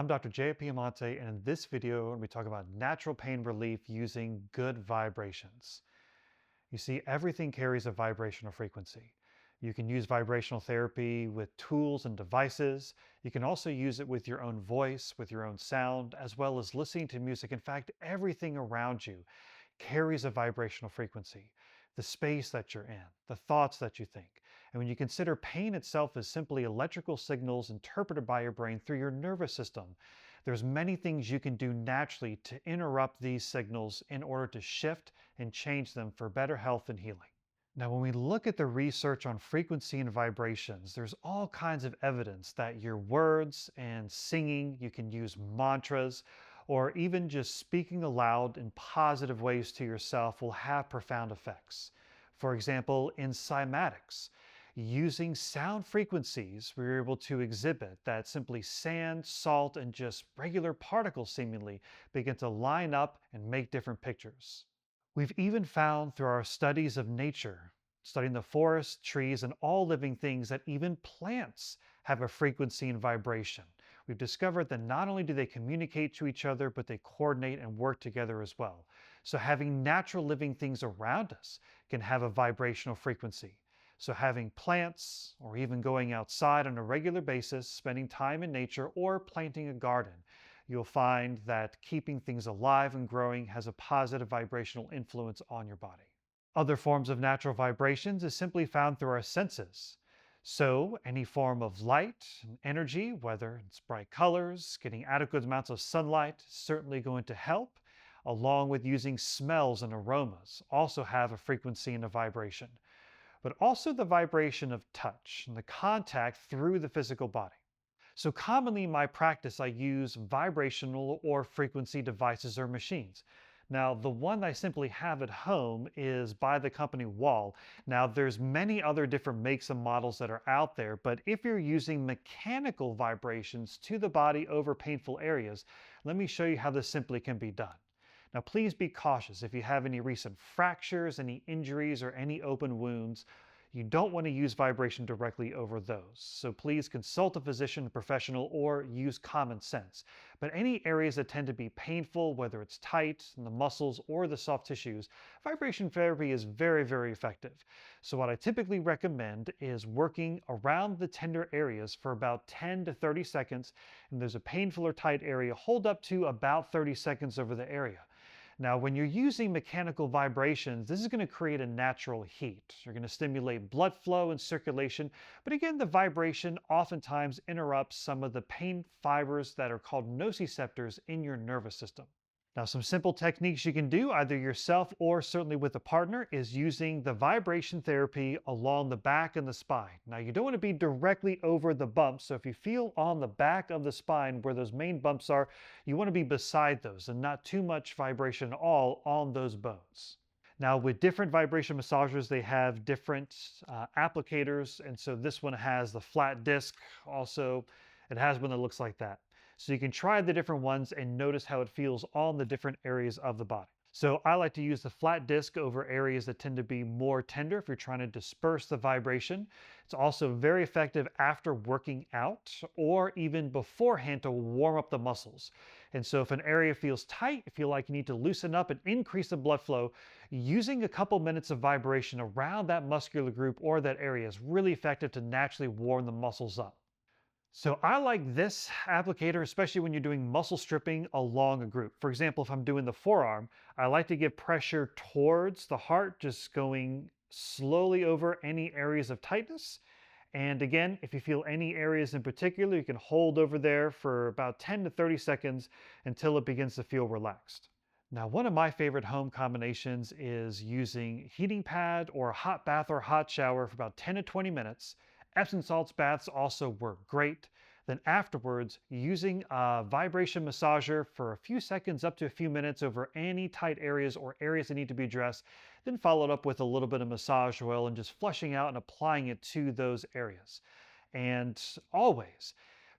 I'm Dr. Jay Piamonte, and in this video, we talk about natural pain relief using good vibrations. You see, everything carries a vibrational frequency. You can use vibrational therapy with tools and devices. You can also use it with your own voice, with your own sound, as well as listening to music. In fact, everything around you carries a vibrational frequency. The space that you're in, the thoughts that you think. And when you consider pain itself as simply electrical signals interpreted by your brain through your nervous system, there's many things you can do naturally to interrupt these signals in order to shift and change them for better health and healing. Now, when we look at the research on frequency and vibrations, there's all kinds of evidence that your words and singing, you can use mantras, or even just speaking aloud in positive ways to yourself will have profound effects. For example, in cymatics, using sound frequencies, we were able to exhibit that simply sand, salt, and just regular particles seemingly begin to line up and make different pictures. We've even found through our studies of nature, studying the forests, trees, and all living things, that even plants have a frequency and vibration. We've discovered that not only do they communicate to each other, but they coordinate and work together as well. So having natural living things around us can have a vibrational frequency. So having plants, or even going outside on a regular basis, spending time in nature, or planting a garden, you'll find that keeping things alive and growing has a positive vibrational influence on your body. Other forms of natural vibrations is simply found through our senses. So any form of light and energy, whether it's bright colors, getting adequate amounts of sunlight, is certainly going to help, along with using smells and aromas, also have a frequency and a vibration. But also the vibration of touch and the contact through the physical body. So commonly in my practice, I use vibrational or frequency devices or machines. Now, the one I simply have at home is by the company Wall. Now, there's many other different makes and models that are out there, but if you're using mechanical vibrations to the body over painful areas, let me show you how this simply can be done. Now, please be cautious if you have any recent fractures, any injuries, or any open wounds. You don't want to use vibration directly over those. So please consult a physician, professional, or use common sense. But any areas that tend to be painful, whether it's tight in the muscles or the soft tissues, vibration therapy is very, very effective. So what I typically recommend is working around the tender areas for about 10 to 30 seconds. And there's a painful or tight area, hold up to about 30 seconds over the area. Now, when you're using mechanical vibrations, this is going to create a natural heat. You're going to stimulate blood flow and circulation. But again, the vibration oftentimes interrupts some of the pain fibers that are called nociceptors in your nervous system. Now, some simple techniques you can do, either yourself or certainly with a partner, is using the vibration therapy along the back and the spine. Now, you don't want to be directly over the bumps, so if you feel on the back of the spine where those main bumps are, you want to be beside those and not too much vibration at all on those bones. Now, with different vibration massagers, they have different applicators, and so this one has the flat disc. Also, it has one that looks like that. So you can try the different ones and notice how it feels on the different areas of the body. So I like to use the flat disc over areas that tend to be more tender if you're trying to disperse the vibration. It's also very effective after working out or even beforehand to warm up the muscles. And so if an area feels tight, you feel like you need to loosen up and increase the blood flow, using a couple minutes of vibration around that muscular group or that area is really effective to naturally warm the muscles up. So I like this applicator, especially when you're doing muscle stripping along a group. For example, if I'm doing the forearm, I like to give pressure towards the heart, just going slowly over any areas of tightness. And again, if you feel any areas in particular, you can hold over there for about 10 to 30 seconds until it begins to feel relaxed. Now, one of my favorite home combinations is using heating pad or a hot bath or hot shower for about 10 to 20 minutes. Epsom salts baths also work great. Then afterwards, using a vibration massager for a few seconds up to a few minutes over any tight areas or areas that need to be addressed, then followed up with a little bit of massage oil and just flushing out and applying it to those areas. And always,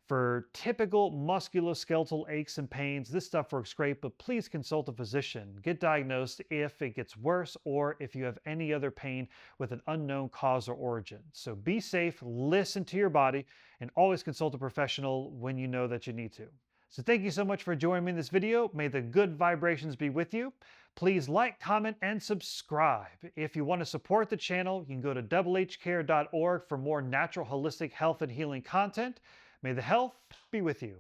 for typical musculoskeletal aches and pains, this stuff works great, but please consult a physician. Get diagnosed if it gets worse or if you have any other pain with an unknown cause or origin. So be safe, listen to your body, and always consult a professional when you know that you need to. So thank you so much for joining me in this video. May the good vibrations be with you. Please like, comment, and subscribe. If you want to support the channel, you can go to doublehcare.org for more natural holistic health and healing content. May the health be with you.